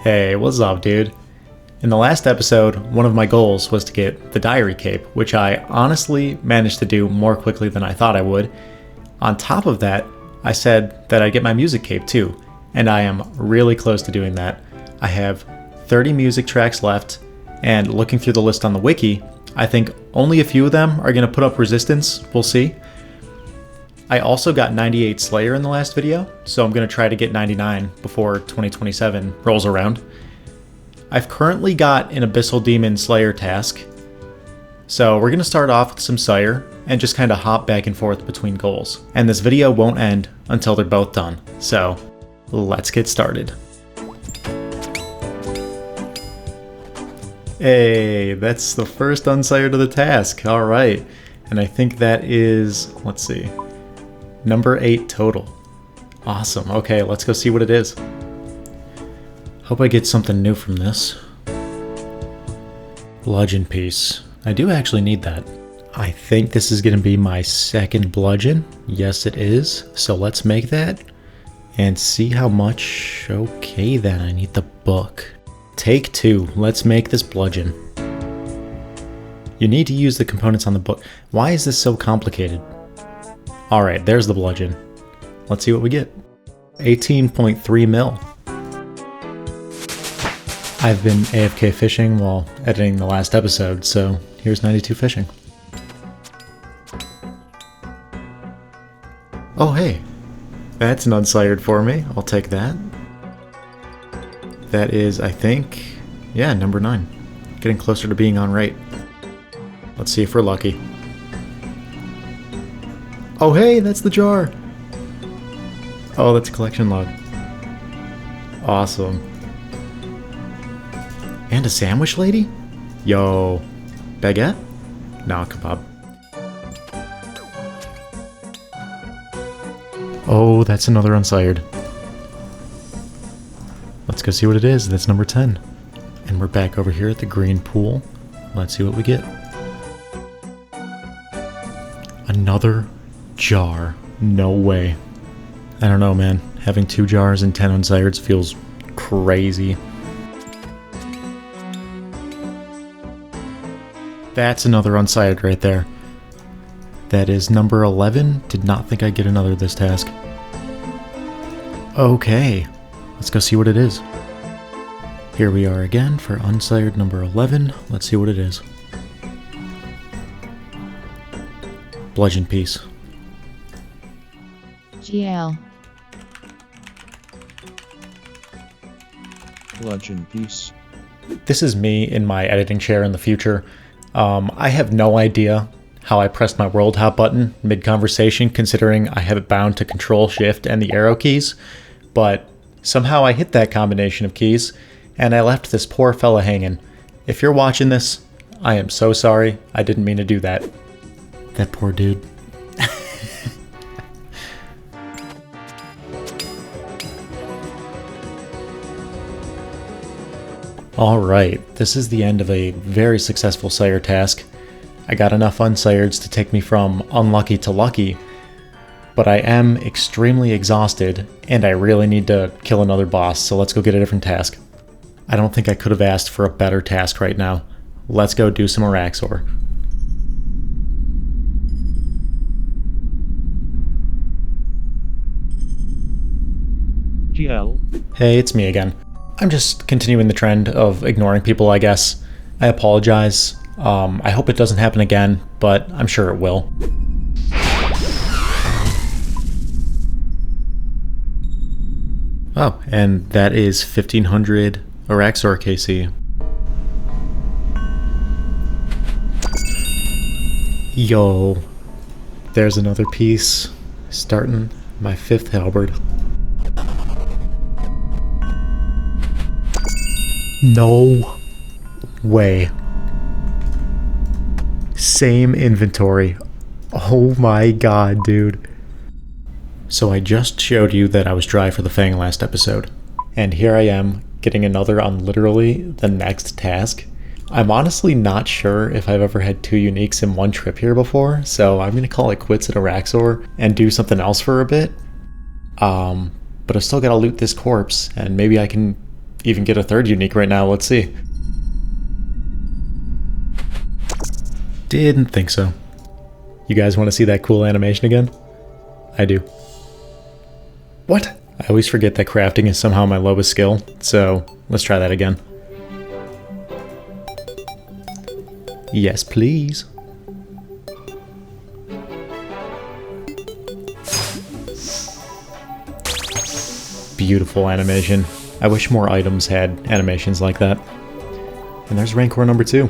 Hey, what's up, dude? In the last episode, one of my goals was to get the diary cape, which I honestly managed to do more quickly than I thought I would. On top of that, I said that I'd get my music cape too, and I am really close to doing that. I have 30 music tracks left, and looking through the list on the wiki, I think only a few of them are going to put up resistance. We'll see. I also got 98 Slayer in the last video, so I'm going to try to get 99 before 2027 rolls around. I've currently got an Abyssal Demon Slayer task, so we're going to start off with some Sire and just kind of hop back and forth between goals. And this video won't end until they're both done, so let's get started. Hey, that's the first unsired of the task, alright. And I think that is, let's see, number 8 total. Awesome. Okay, let's go see what it is. Hope I get something new from this. Bludgeon piece. I do actually need that. I think this is going to be my second bludgeon. Yes, it is. So let's make that and see how much. Okay, then I need the book. Take 2. Let's make this bludgeon. You need to use the components on the book. Why is this so complicated? Alright, there's the bludgeon. Let's see what we get. 18.3 mil. I've been AFK fishing while editing the last episode, so here's 92 fishing. Oh hey, that's an unsired for me. I'll take that. That is, I think, yeah, number 9. Getting closer to being on rate. Let's see if we're lucky. Oh hey, that's the jar! Oh, that's a collection log. Awesome. And a sandwich lady? Yo. Baguette? No, kebab. Oh, that's another unsired. Let's go see what it is. That's number 10. And we're back over here at the green pool. Let's see what we get. Another jar. No way. I don't know, man. Having 2 jars and 10 unsireds feels crazy. That's another unsired right there. That is number 11. Did not think I'd get another this task. Okay. Let's go see what it is. Here we are again for unsired number 11. Let's see what it is. Bludgeon piece. GL. Bludgeon piece. This is me in my editing chair in the future. I have no idea how I pressed my world hop button mid-conversation, considering I have it bound to Control, Shift, and the arrow keys, but somehow I hit that combination of keys, and I left this poor fella hanging. If you're watching this, I am so sorry. I didn't mean to do that. That poor dude. Alright, this is the end of a very successful Sire task. I got enough unsireds to take me from unlucky to lucky, but I am extremely exhausted, and I really need to kill another boss, so let's go get a different task. I don't think I could have asked for a better task right now. Let's go do some Araxor. GL. Hey, it's me again. I'm just continuing the trend of ignoring people, I guess. I apologize. I hope it doesn't happen again, but I'm sure it will. Oh, and that is 1500 Araxor KC. Yo, there's another piece. Starting my 5th halberd. No way. Same inventory. Oh my god, dude. So I just showed you that I was dry for the Fang last episode. And here I am, getting another on literally the next task. I'm honestly not sure if I've ever had 2 uniques in one trip here before, so I'm gonna call it quits at Araxor and do something else for a bit. But I still gotta loot this corpse, and maybe I can even get a third unique right now. Let's see. Didn't think so. You guys want to see that cool animation again? I do. What? I always forget that crafting is somehow my lowest skill, so let's try that again. Yes, please. Beautiful animation. I wish more items had animations like that. And there's Rancor number 2.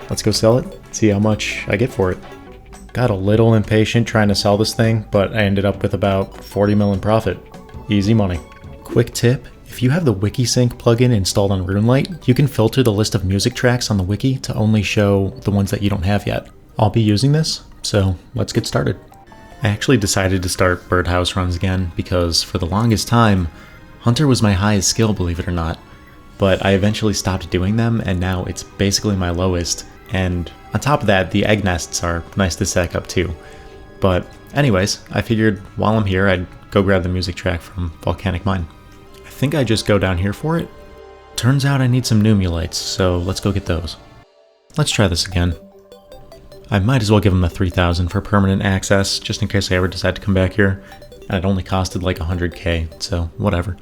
Let's go sell it, see how much I get for it. Got a little impatient trying to sell this thing, but I ended up with about 40 mil in profit. Easy money. Quick tip, if you have the WikiSync plugin installed on RuneLite, you can filter the list of music tracks on the wiki to only show the ones that you don't have yet. I'll be using this, so let's get started. I actually decided to start birdhouse runs again because for the longest time, Hunter was my highest skill, believe it or not. But I eventually stopped doing them and now it's basically my lowest. And on top of that, the egg nests are nice to stack up too. But anyways, I figured while I'm here, I'd go grab the music track from Volcanic Mine. I think I just go down here for it. Turns out I need some Nummulites, so let's go get those. Let's try this again. I might as well give them the 3,000 for permanent access, just in case I ever decide to come back here. And it only costed like 100k, so whatever.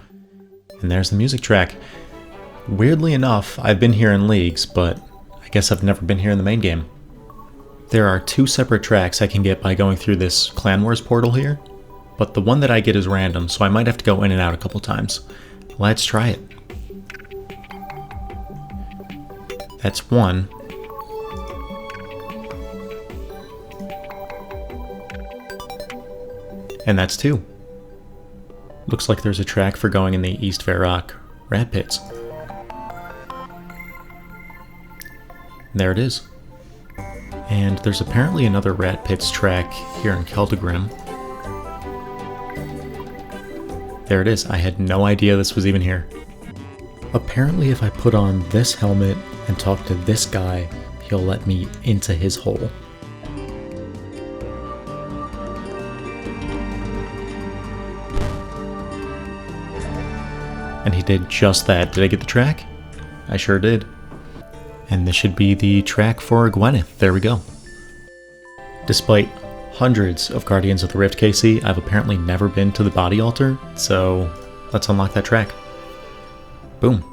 And there's the music track. Weirdly enough, I've been here in leagues, but I guess I've never been here in the main game. There are 2 separate tracks I can get by going through this Clan Wars portal here, but the one that I get is random, so I might have to go in and out a couple times. Let's try it. That's 1. And that's 2. Looks like there's a track for going in the East Varrock rat pits. There it is. And there's apparently another rat pits track here in Keldagrim. There it is. I had no idea this was even here. Apparently if I put on this helmet and talk to this guy, he'll let me into his hole. And he did just that. Did I get the track? I sure did. And this should be the track for Gwyneth. There we go. Despite hundreds of Guardians of the Rift KC, I've apparently never been to the body altar, so let's unlock that track. Boom.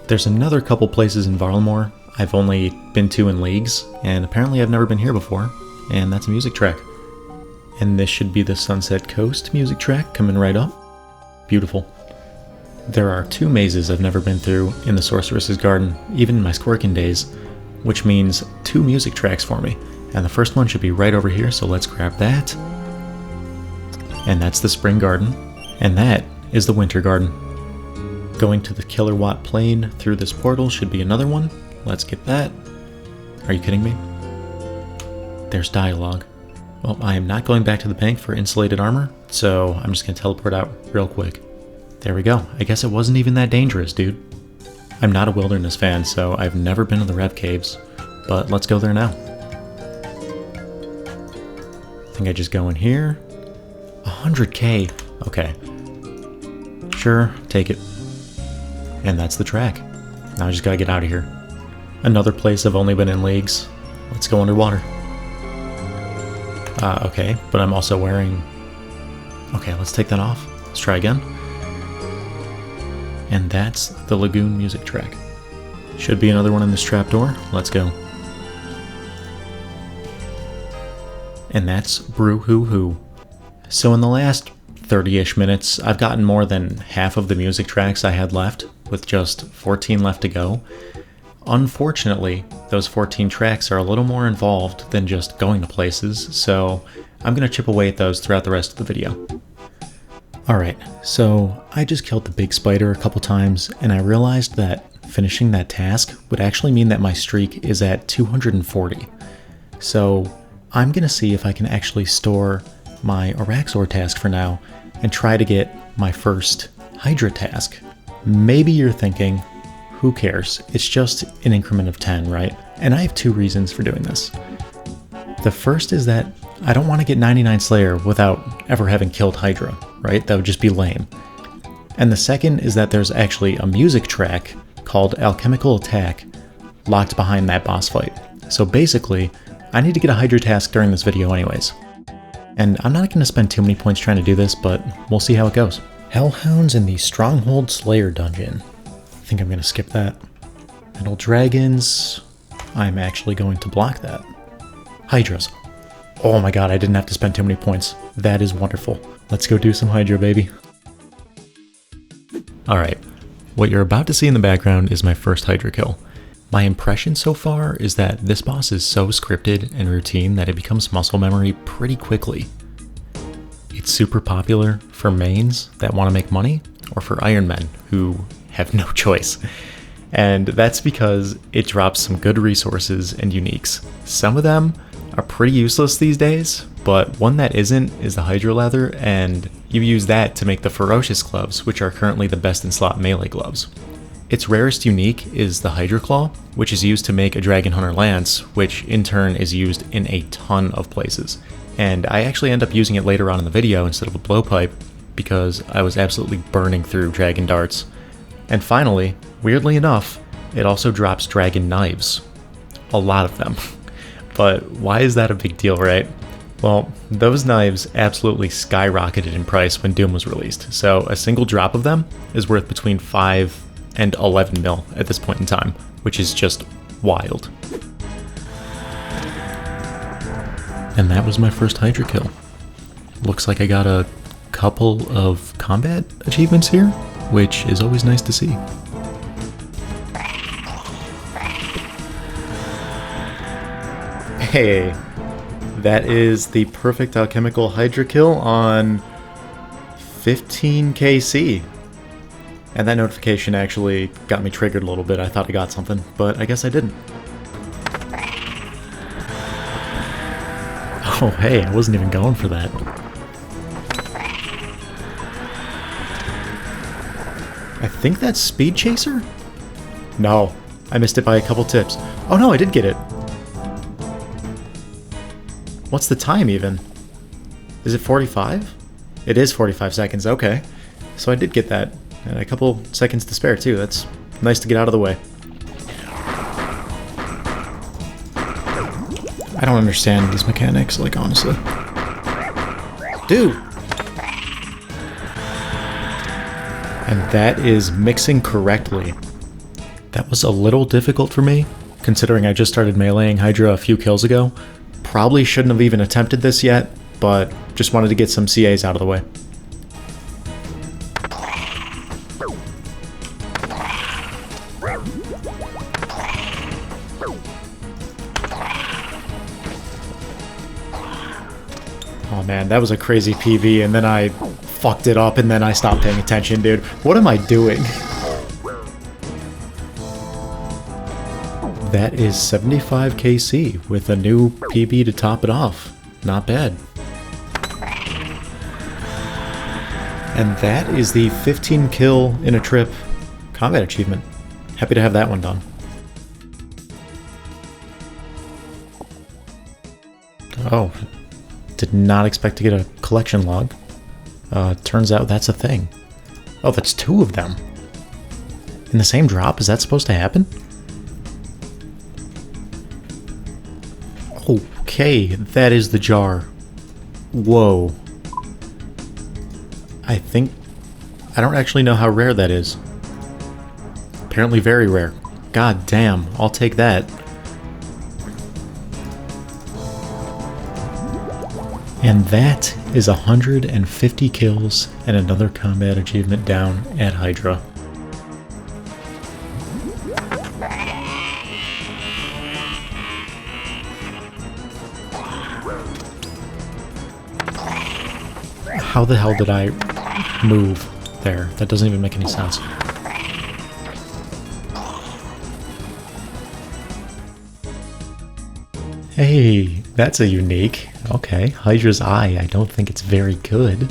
There's another couple places in Varlamore I've only been to in leagues, and apparently I've never been here before, and that's a music track. And this should be the Sunset Coast music track coming right up. Beautiful. There are 2 mazes I've never been through in the Sorceress's Garden, even in my Squirkin days, which means 2 music tracks for me. And the first one should be right over here, so let's grab that. And that's the Spring Garden, and that is the Winter Garden. Going to the Killerwatt Plain through this portal should be another one. Let's get that. Are you kidding me? There's dialogue. Well, I am not going back to the bank for insulated armor, so I'm just going to teleport out real quick. There we go. I guess it wasn't even that dangerous, dude. I'm not a wilderness fan, so I've never been to the Rev Caves, but let's go there now. I think I just go in here. 100k. Okay. Sure, take it. And that's the track. Now I just gotta get out of here. Another place I've only been in leagues. Let's go underwater. Okay, but I'm also wearing... Okay, let's take that off. Let's try again. And that's the Lagoon music track. Should be another one in this trapdoor. Let's go. And that's Brew Hoo Hoo. So in the last 30-ish minutes, I've gotten more than half of the music tracks I had left, with just 14 left to go. Unfortunately, those 14 tracks are a little more involved than just going to places, so I'm going to chip away at those throughout the rest of the video. Alright, so I just killed the big spider a couple times, and I realized that finishing that task would actually mean that my streak is at 240. So I'm going to see if I can actually store my Araxor task for now, and try to get my first Hydra task. Maybe you're thinking, who cares? It's just an increment of 10, right? And I have 2 reasons for doing this. The first is that I don't want to get 99 Slayer without ever having killed Hydra, right? That would just be lame. And the second is that there's actually a music track called Alchemical Attack locked behind that boss fight. So basically, I need to get a Hydra task during this video anyways. And I'm not going to spend too many points trying to do this, but we'll see how it goes. Hellhounds in the Stronghold Slayer dungeon. I think I'm going to skip that. Metal Dragons. I'm actually going to block that. Hydras. Oh my god, I didn't have to spend too many points. That is wonderful. Let's go do some Hydra, baby. Alright, what you're about to see in the background is my first Hydra kill. My impression so far is that this boss is so scripted and routine that it becomes muscle memory pretty quickly. It's super popular for mains that want to make money, or for Iron Men who have no choice. And that's because it drops some good resources and uniques. Some of them are pretty useless these days, but one that isn't is the Hydra Leather, and you use that to make the Ferocious Gloves, which are currently the best in slot melee gloves. Its rarest unique is the Hydra Claw, which is used to make a Dragon Hunter Lance, which in turn is used in a ton of places. And I actually end up using it later on in the video instead of a blowpipe, because I was absolutely burning through Dragon Darts. And finally, weirdly enough, it also drops Dragon Knives. A lot of them. But why is that a big deal, right? Well, those knives absolutely skyrocketed in price when Doom was released, so a single drop of them is worth between 5 and 11 mil at this point in time, which is just wild. And that was my first Hydra kill. Looks like I got a couple of combat achievements here, which is always nice to see. Hey, that is the perfect alchemical Hydra kill on 15kc. And that notification actually got me triggered a little bit. I thought I got something, but I guess I didn't. Oh hey, I wasn't even going for that. I think that's Speed Chaser? No, I missed it by a couple tips. Oh no, I did get it. What's the time even? Is it 45? It is 45 seconds, okay. So I did get that. And a couple seconds to spare too, that's nice to get out of the way. I don't understand these mechanics, like honestly. Dude! And that is mixing correctly. That was a little difficult for me, considering I just started meleeing Hydra a few kills ago. Probably shouldn't have even attempted this yet, but just wanted to get some CAs out of the way. Oh man, that was a crazy PV, and then I fucked it up, and then I stopped paying attention, dude. What am I doing? That is 75kc with a new PB to top it off. Not bad. And that is the 15 kill in a trip combat achievement. Happy to have that one done. Oh, did not expect to get a collection log. Turns out that's a thing. Oh, that's 2 of them. In the same drop? Is that supposed to happen? Okay, that is the jar. Whoa. I don't actually know how rare that is. Apparently very rare. God damn, I'll take that. And that is 150 kills and another combat achievement down at Hydra. How the hell did I move there? That doesn't even make any sense. Hey, that's a unique. Okay, Hydra's Eye. I don't think it's very good,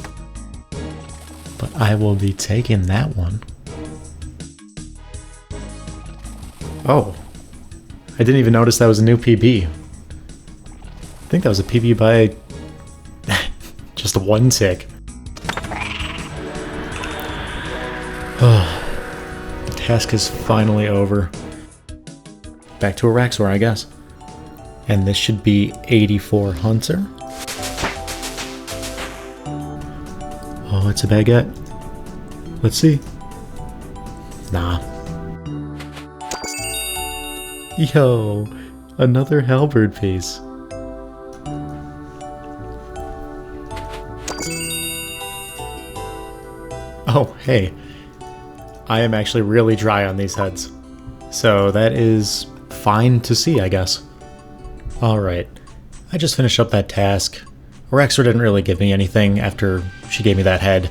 but I will be taking that one. Oh, I didn't even notice that was a new PB. I think that was a PB by just one tick. The task is finally over. Back to Araxor, I guess. And this should be 84 Hunter. Oh, it's a baguette. Let's see. Nah. Yo, another halberd piece. Oh, hey. I am actually really dry on these heads. So that is fine to see, I guess. Alright, I just finished up that task. Araxor didn't really give me anything after she gave me that head.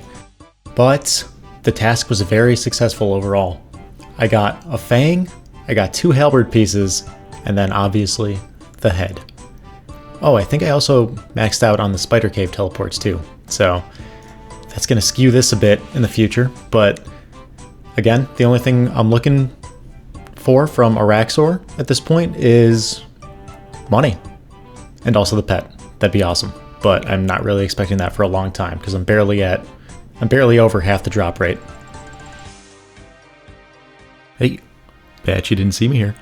But the task was very successful overall. I got a fang, I got 2 halberd pieces, and then obviously the head. Oh, I think I also maxed out on the spider cave teleports too. So that's going to skew this a bit in the future. But again, the only thing I'm looking for from Araxor at this point is money. And also the pet. That'd be awesome. But I'm not really expecting that for a long time because I'm barely over half the drop rate. Hey, bet you didn't see me here.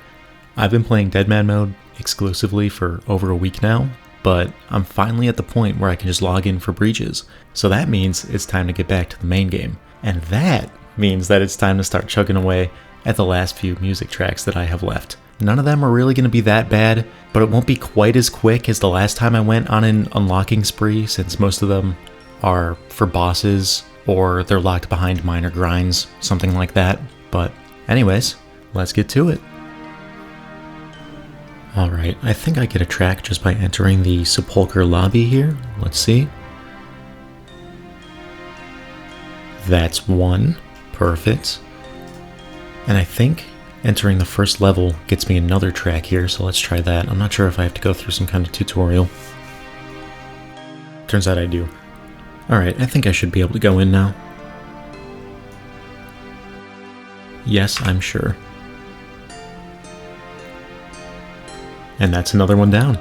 I've been playing Deadman mode exclusively for over a week now, but I'm finally at the point where I can just log in for breaches. So that means it's time to get back to the main game. And that means that it's time to start chugging away at the last few music tracks that I have left. None of them are really going to be that bad, but it won't be quite as quick as the last time I went on an unlocking spree, since most of them are for bosses or they're locked behind minor grinds, something like that. But anyways, let's get to it. Alright, I think I get a track just by entering the Sepulchre lobby here. Let's see. That's one. Perfect. And I think entering the first level gets me another track here, so let's try that. I'm not sure if I have to go through some kind of tutorial. Turns out I do. Alright, I think I should be able to go in now. Yes, I'm sure. And that's another one down.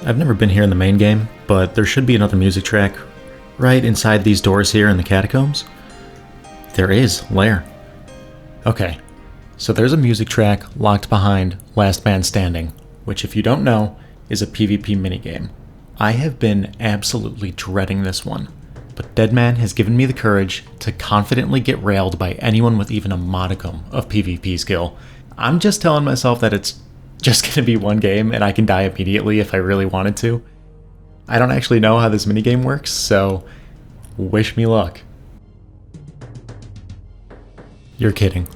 I've never been here in the main game, but there should be another music track right inside these doors here in the catacombs. There is, lair. Okay, so there's a music track locked behind Last Man Standing, which if you don't know, is a PvP minigame. I have been absolutely dreading this one, but Deadman has given me the courage to confidently get railed by anyone with even a modicum of PvP skill. I'm just telling myself that it's just going to be one game and I can die immediately if I really wanted to. I don't actually know how this minigame works, so wish me luck. You're kidding.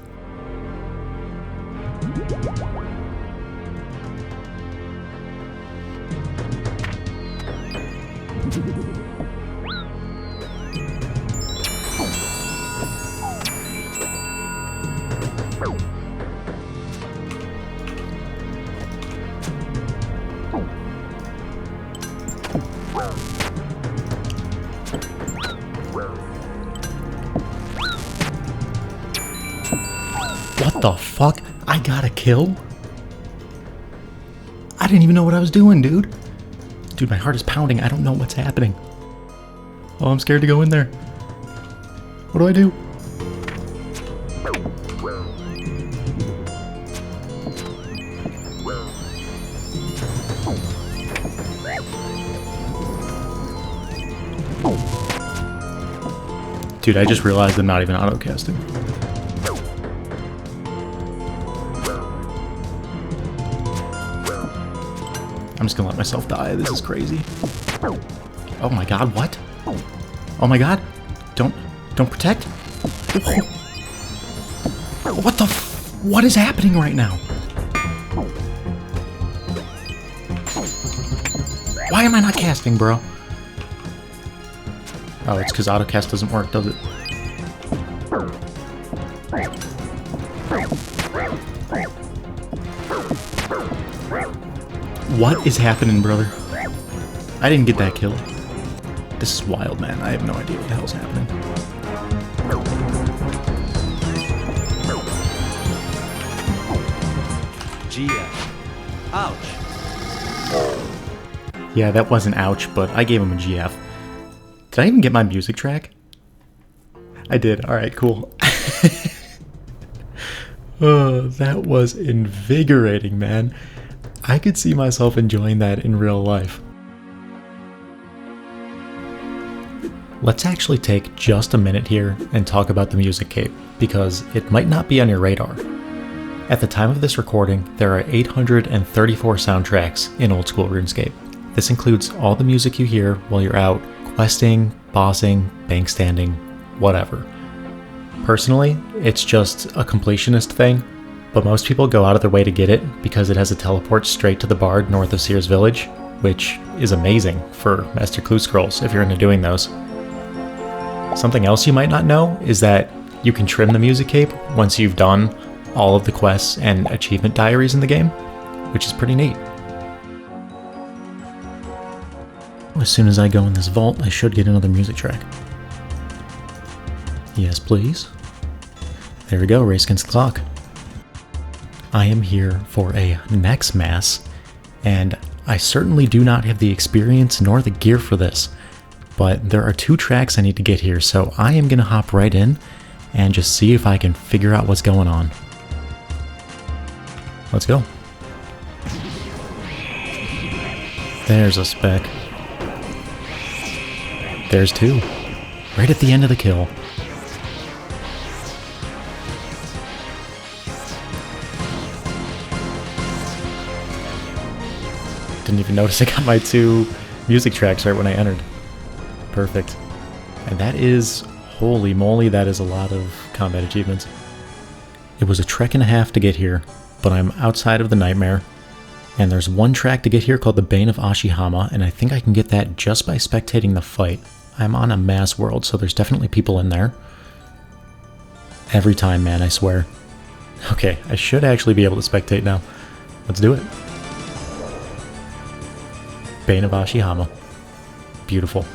What the fuck? I got a kill? I didn't even know what I was doing, dude. Dude, my heart is pounding. I don't know what's happening. Oh, I'm scared to go in there. What do I do? Dude, I just realized I'm not even auto-casting. I'm just gonna let myself die. This is crazy. Oh my god, what? Oh my god. Don't protect. What the what is happening right now? Why am I not casting, bro? Oh, it's because autocast doesn't work, does it? What is happening, brother? I didn't get that kill. This is wild, man. I have no idea what the hell's happening. GF. Ouch. Yeah, that wasn't ouch, but I gave him a GF. Did I even get my music track? I did. All right, cool. Oh, that was invigorating, man. I could see myself enjoying that in real life. Let's actually take just a minute here and talk about the music cape, because it might not be on your radar. At the time of this recording, there are 834 soundtracks in old school RuneScape. This includes all the music you hear while you're out questing, bossing, bank standing, whatever. Personally, it's just a completionist thing, but most people go out of their way to get it because it has a teleport straight to the bard north of Sears Village, which is amazing for Master Clue Scrolls if you're into doing those. Something else you might not know is that you can trim the music cape once you've done all of the quests and achievement diaries in the game, which is pretty neat. As soon as I go in this vault, I should get another music track. Yes, please. There we go, race against the clock. I am here for a Nex Mass, and I certainly do not have the experience nor the gear for this. But there are 2 tracks I need to get here, so I am going to hop right in and just see if I can figure out what's going on. Let's go. There's a spec. There's 2. Right at the end of the kill. Didn't even notice I got my 2 music tracks right when I entered. Perfect. And that is, holy moly, that is a lot of combat achievements. It was a trek and a half to get here, but I'm outside of the Nightmare, and there's 1 track to get here called the Bane of Ashihama, and I think I can get that just by spectating the fight. I'm on a mass world, so there's definitely people in there. Every time, man, I swear. Okay, I should actually be able to spectate now. Let's do it. Bane of Ashihama. Beautiful.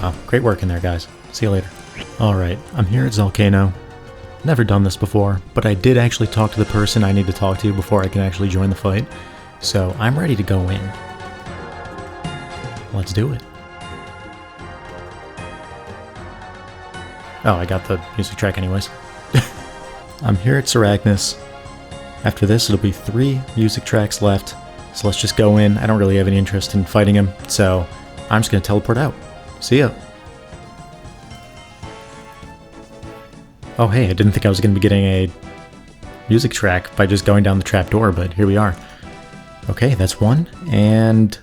Wow, great work in there, guys. See you later. Alright, I'm here at Zalcano. Never done this before, but I did actually talk to the person I need to talk to before I can actually join the fight, so I'm ready to go in. Let's do it. Oh, I got the music track anyways. I'm here at Saragnis. After this, it'll be 3 music tracks left, so let's just go in. I don't really have any interest in fighting him, so I'm just going to teleport out. See ya. Oh hey, I didn't think I was going to be getting a music track by just going down the trapdoor, but here we are. Okay, that's 1, and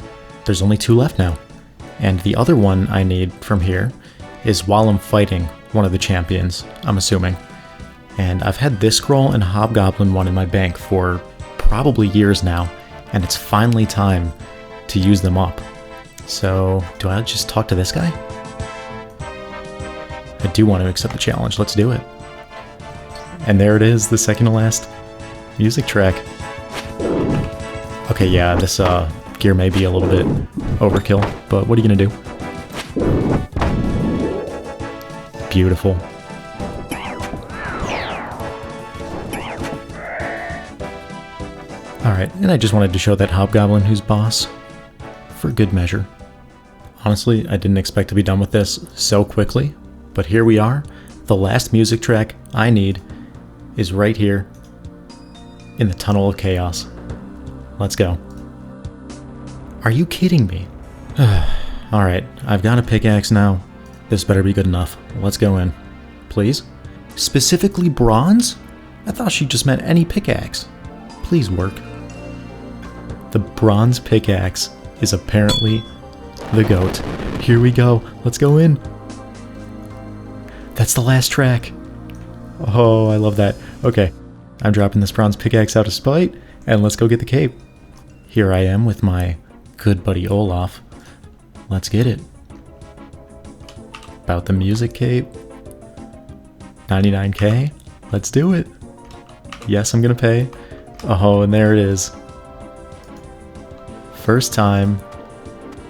there's only 2 left now. And the other one I need from here is while I'm fighting one of the champions, I'm assuming. And I've had this scroll and Hobgoblin one in my bank for probably years now, and it's finally time to use them up. So, do I just talk to this guy? I do want to accept the challenge, let's do it. And there it is, the second to last music track. Okay, yeah, this gear may be a little bit overkill, but what are you gonna do? Beautiful. Alright, and I just wanted to show that Hobgoblin who's boss, for good measure. Honestly, I didn't expect to be done with this so quickly, but here we are. The last music track I need is right here in the Tunnel of Chaos. Let's go. Are you kidding me? Alright, I've got a pickaxe now. This better be good enough. Let's go in. Please? Specifically bronze? I thought she just meant any pickaxe. Please work. The bronze pickaxe is apparently the GOAT. Here we go. Let's go in. That's the last track. Oh, I love that. Okay, I'm dropping this bronze pickaxe out of spite, and let's go get the cape. Here I am with my good buddy Olaf. Let's get it. About the music cape. 99k. Let's do it. Yes, I'm gonna pay. Oh, and there it is. First time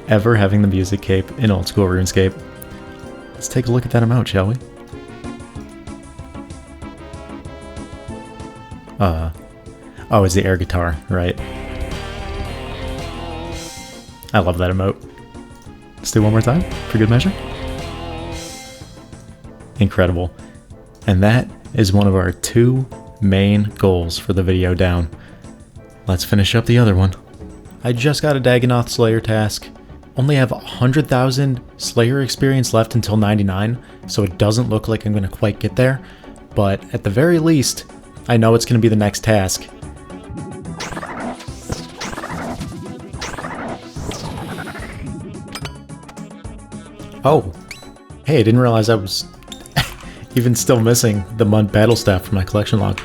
ever having the music cape in old school RuneScape. Let's take a look at that amount, shall we? Oh, it's the air guitar, right? I love that emote. Let's do one more time for good measure. Incredible. And that is one of our 2 main goals for the video down. Let's finish up the other one. I just got a Dagonoth Slayer task. Only have 100,000 Slayer experience left until 99, so it doesn't look like I'm going to quite get there. But at the very least, I know it's going to be the next task. Oh, hey, I didn't realize I was even still missing the Mud Battle Staff from my collection log.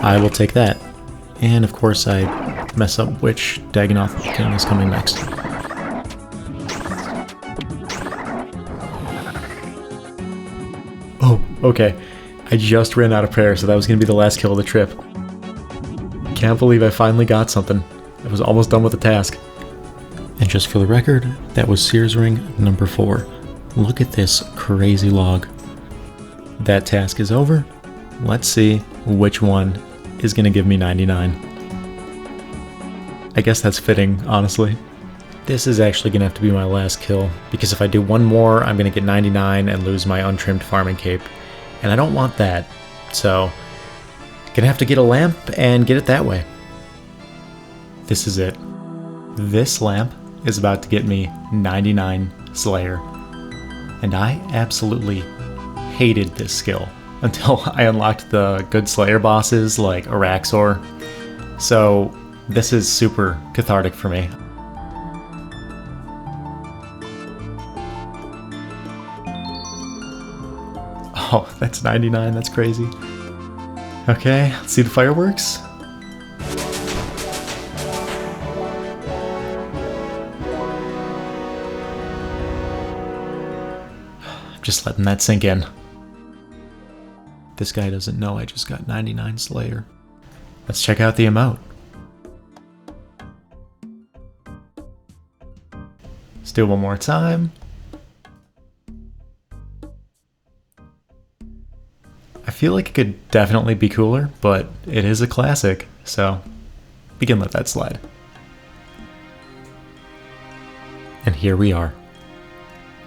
I will take that. And of course I mess up which Dagonoth King is coming next. Oh, okay. I just ran out of prayer, so that was going to be the last kill of the trip. Can't believe I finally got something. I was almost done with the task. And just for the record, that was Sears Ring number 4. Look at this crazy log. That task is over. Let's see which one is going to give me 99. I guess that's fitting, honestly. This is actually going to have to be my last kill, because if I do one more, I'm going to get 99 and lose my untrimmed farming cape. And I don't want that, so gonna have to get a lamp and get it that way. This is it. This lamp is about to get me 99 Slayer. And I absolutely hated this skill until I unlocked the good Slayer bosses like Araxor. So this is super cathartic for me. Oh, that's 99, that's crazy. Okay, let's see the fireworks. I'm just letting that sink in. This guy doesn't know I just got 99 Slayer. Let's check out the emote. Let's do it one more time. I feel like it could definitely be cooler, but it is a classic, so we can let that slide. And here we are.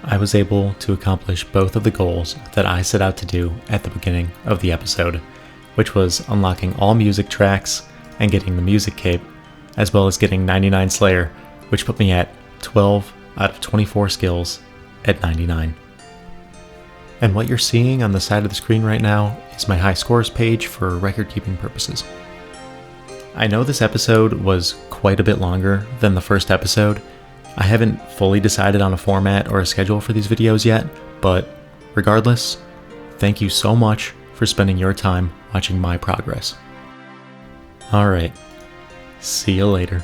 I was able to accomplish both of the goals that I set out to do at the beginning of the episode, which was unlocking all music tracks and getting the music cape, as well as getting 99 Slayer, which put me at 12 out of 24 skills at 99. And what you're seeing on the side of the screen right now is my high scores page for record-keeping purposes. I know this episode was quite a bit longer than the first episode. I haven't fully decided on a format or a schedule for these videos yet, but regardless, thank you so much for spending your time watching my progress. Alright, see you later.